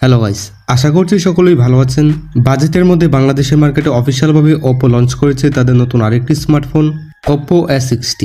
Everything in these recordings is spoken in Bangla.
হ্যালো গাইস, আশা করছি সকলেই ভালো আছেন। বাজেটের মধ্যে বাংলাদেশের মার্কেটে অফিসিয়ালভাবে ওপ্পো লঞ্চ করেছে তাদের নতুন আরেকটি স্মার্টফোন ওপ্পো A60,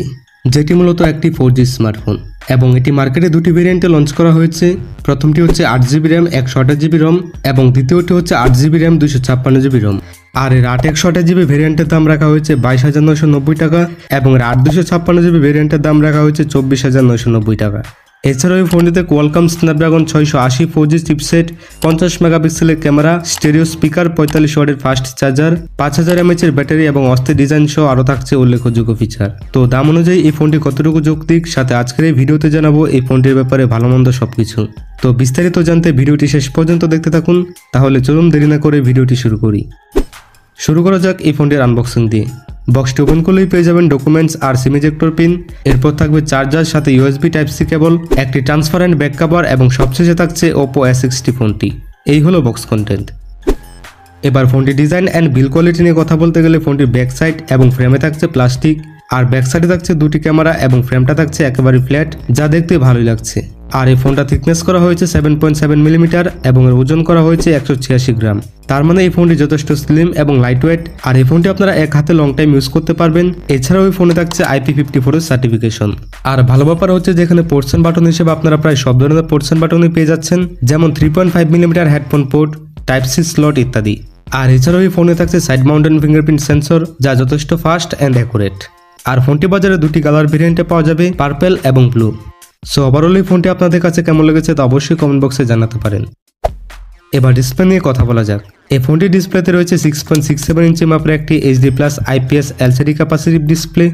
যেটি মূলত একটি 4G স্মার্টফোন এবং এটি মার্কেটে দুটি ভেরিয়েন্টে লঞ্চ করা হয়েছে। প্রথমটি হচ্ছে 8GB র্যাম 128GB রম এবং দ্বিতীয়টি হচ্ছে 8GB র্যাম 256GB রম। আর এর 8/128GB ভেরিয়েন্টের দাম রাখা হয়েছে 22,990 টাকা এবং এর 8/256GB ভেরিয়েন্টের দাম রাখা হয়েছে 24,990 টাকা। এছাড়াও এই ফোনটিতে কোয়ালকম স্ন্যাপড্রাগন 680 4G চিপসেট, 50 মেগাপিক্সেলের ক্যামেরা, স্টেরিও স্পিকার, 45 ওয়াটের ফাস্ট চার্জার, 5000 mAh এর ব্যাটারি এবং অস্থির ডিজাইন সহ আরও থাকছে উল্লেখযোগ্য ফিচার। তো দাম অনুযায়ী এই ফোনটি কতটুকু যৌক্তিক, সাথে আজকের এই ভিডিওতে জানাবো এই ফোনটির ব্যাপারে ভালো মন্দ সবকিছু। তো বিস্তারিত জানতে ভিডিওটি শেষ পর্যন্ত দেখতে থাকুন। তাহলে চলুন দেরি না করে ভিডিওটি শুরু করি। শুরু করা যাক এই ফোনটির আনবক্সিং দিয়ে। বক্সটি ওপেন করলেই পেয়ে যাবেন documents are SIM ejector pin, এরপর থাকবে চার্জার, সাথে USB Type-C কেবল, একটি ট্রান্সপারেন্ট ব্যাক কভার এবং সবশেষে থাকছে ওপ্পো A60 ফোনটি। এই হলো বক্স কন্টেন্ট। এবার ফোনটি ডিজাইন অ্যান্ড বিল্ড কোয়ালিটি নিয়ে কথা বলতে গেলে ফোনটির ব্যাক সাইড এবং ফ্রেমে থাকছে প্লাস্টিক, আর ব্যাক সাইডে থাকছে দুটি ক্যামেরা এবং ফ্রেমটা থাকছে একেবারে ফ্ল্যাট, যা দেখতে ভালোই লাগছে। আর এই ফোনটা থিকনেস করা হয়েছে 7.7 মিলিমিটার এবং এর ওজন করা হয়েছে 186 গ্রাম। তার মানে এই ফোনটি যথেষ্ট স্লিম এবং লাইট ওয়েট, আর এই ফোনটি আপনারা এক হাতে লং টাইম ইউজ করতে পারবেন। এছাড়াও এই ফোনে থাকছে IP54 সার্টিফিকেশন। আর ভালো ব্যাপার হচ্ছে যেখানে পোর্টস বাটন হিসেবে আপনারা প্রায় সব ধরনের পোর্টস বাটনই পেয়ে যাচ্ছেন, যেমন 3.5 millimetre headphone port, Type-C slot ইত্যাদি। আর এছাড়াও এই ফোনে থাকছে সাইড মাউন্টেন ফিঙ্গারপ্রিন্ট সেন্সর, যা যথেষ্ট ফাস্ট অ্যান্ড অ্যাকুরেট। আর ফোনটি বাজারে দুটি কালার ভেরিয়েন্টে পাওয়া যাবে, পার্পল এবং ব্লু। সো ওভারঅল এই ফোনটি আপনাদের কাছে কেমন লেগেছে তা অবশ্যই কমেন্ট বক্সে জানাতে পারেন। এবার ডিসপ্লে নিয়ে কথা বলা যাক। এই ফোনটির ডিসপ্লেতে রয়েছে 6.67 ইঞ্চি মাপের একটি HD+ IPS LCD capacitive display,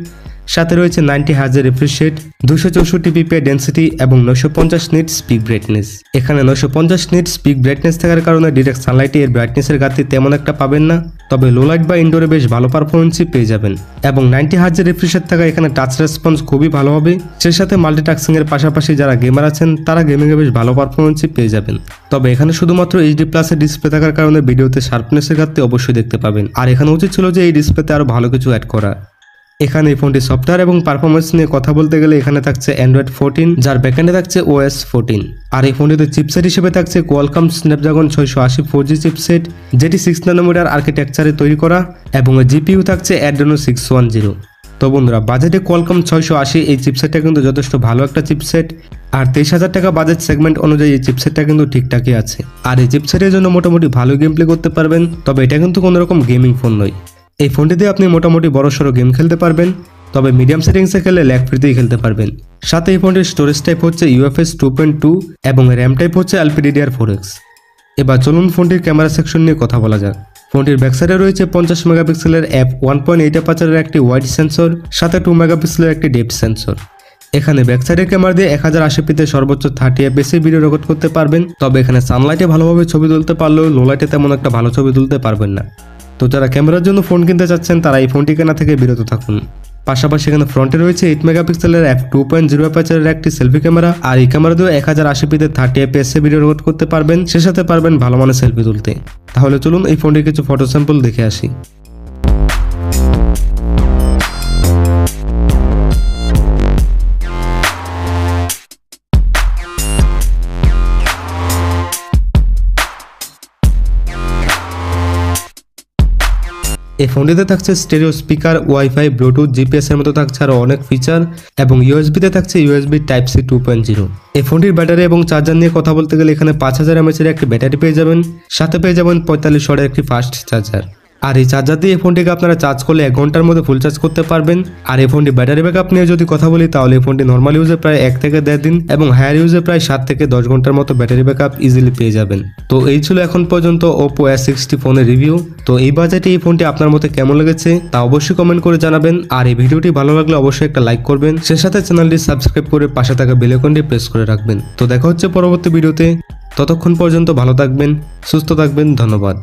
সাথে রয়েছে 90 হার্জের রিফ্রেশ রেট, 264 ppi ডেন্সিটি এবং 950 নিট স্পিক ব্রাইটনেস। এখানে 950 নিট স্পিক ব্রাইটনেস থাকার কারণে ডিরেক্ট সানলাইটে এর ব্রাইটনেসের ঘাটতি তেমন একটা পাবেন না, তবে লো লাইট বা ইনডোরে বেশ ভালো পারফরমেন্সই পেয়ে যাবেন। এবং 90 হার্জের রিফ্রেশ রেট থাকা এখানে টাচ রেসপন্স খুবই ভালো হবে। সে সাথে মাল্টিটাস্কিং এর পাশাপাশি যারা গেমার আছেন তারা গেমিংয়ে বেশ ভালো পারফরমেন্সই পেয়ে যাবেন। তবে এখানে শুধুমাত্র HD+ এর ডিসপ্লে থাকার কারণে ভিডিওতে শার্পনেসের ঘাটতি অবশ্যই দেখতে পাবেন। আর এখানে উচিত ছিল যে এই ডিসপ্লেতে আরো ভালো কিছু অ্যাড করা। এখানে এই ফোনটি সফটওয়্যার এবং পারফরমেন্স নিয়ে কথা বলতে গেলে এখানে থাকছে Android 14, যার ব্যাকএন্ডে থাকছে OS 14। আর এই ফোনটিতে চিপসেট হিসেবে থাকছে কোয়ালকম স্ন্যাপড্রাগন 680 4G চিপসেট, যেটি 6 ন্যানোমিটার আর্কিটেকচারে তৈরি করা, এবং GPU থাকছে Adreno 610। তো বন্ধুরা, বাজেটে কোয়ালকম 680 এই চিপসেটটা কিন্তু যথেষ্ট ভালো একটা চিপসেট, আর 23,000 টাকা বাজেট সেগমেন্ট অনুযায়ী এই চিপসেটটা কিন্তু ঠিকঠাকই আছে। আর এই চিপসেটের জন্য মোটামুটি ভালো গেম প্লে করতে পারবেন, তবে এটা কিন্তু কোনোরকম গেমিং ফোন নয়। এই ফোনটিতে আপনি মোটামুটি বড়সড় গেম খেলতে পারবেন, তবে মিডিয়াম সেটিংসে খেলে ল্যাগ ফ্রিতেই খেলতে পারবেন। সাথে এই ফোনটির স্টোরেজ টাইপ হচ্ছে UFS 2.2 এবং র্যাম টাইপ হচ্ছে LPDDR4X। এবার চলুন ফোনটির ক্যামেরা সেকশন নিয়ে কথা বলা যাক। ফোনটির ব্যাকসাইডে রয়েছে 50 মেগাপিক্সেলের f1.8 অ্যাপারচারের একটি ওয়াইড সেন্সর, সাথে 2 মেগাপিক্সেলের একটি ডেপথ সেন্সর। এখানে ব্যাকসাইডের ক্যামেরা দিয়ে 1080p সর্বোচ্চ 30 fps ভিডিও রেকর্ড করতে পারবেন, তবে এখানে সানলাইটে ভালোভাবে ছবি তুলতে পারলেও লো লাইটে তেমন একটা ভালো ছবি তুলতে পারবেন না। তো যারা ক্যামেরার জন্য ফোন কিনতে চাচ্ছেন তারা এই ফোনটি কেনা থেকে বিরত থাকুন। পাশাপাশি এখানে ফ্রন্টে রয়েছে 8 মেগাপিক্সেলের f2.0 অ্যাপারচারের একটি সেলফি ক্যামেরা, আর এই ক্যামেরা দিয়ে 1080p 30 fps ভিডিও রেকর্ড করতে পারবেন, সে সাথে পারবেন ভালো মানের সেলফি তুলতে। তাহলে চলুন এই ফোনটির কিছু ফটো স্যাম্পল দেখে আসি। এই ফোনটিতে থাকছে stereo speaker, wifi, Bluetooth, GPS এর মতো থাকছে আরও অনেক ফিচার, এবং USB-তে থাকছে USB Type-C 2.0। এই ফোনটির ব্যাটারি এবং চার্জার নিয়ে কথা বলতে গেলে এখানে 5000 mAh এর একটি ব্যাটারি পেয়ে যাবেন, সাথে পেয়ে যাবেন 45 ওয়াটের একটি ফাস্ট চার্জার। আর এই চার্জার দিয়ে এই ফোনটিকে আপনারা চার্জ করলে 1 ঘন্টার মধ্যে ফুল চার্জ করতে পারবেন। আর এই ফোনটি ব্যাটারি ব্যাকআপ নিয়ে যদি কথা বলি তাহলে এই ফোনটি নর্মাল ইউজে প্রায় 1 থেকে 1.5 দিন এবং হায়ার ইউজে প্রায় 7 থেকে 10 ঘন্টার মতো ব্যাটারি ব্যাকআপ ইজিলি পেয়ে যাবেন। তো এই ছিল এখন পর্যন্ত ওপ্পো A60 ফোনের রিভিউ। তো এই বাজেটে এই ফোনটি আপনার মতে কেমন লেগেছে তা অবশ্যই কমেন্ট করে জানাবেন, আর এই ভিডিওটি ভালো লাগলে অবশ্যই একটা লাইক করবেন, সে সাথে চ্যানেলটি সাবস্ক্রাইব করে পাশে থাকা বেল আইকনটি প্রেস করে রাখবেন। তো দেখা হচ্ছে পরবর্তী ভিডিওতে, ততক্ষণ পর্যন্ত ভালো থাকবেন, সুস্থ থাকবেন, ধন্যবাদ।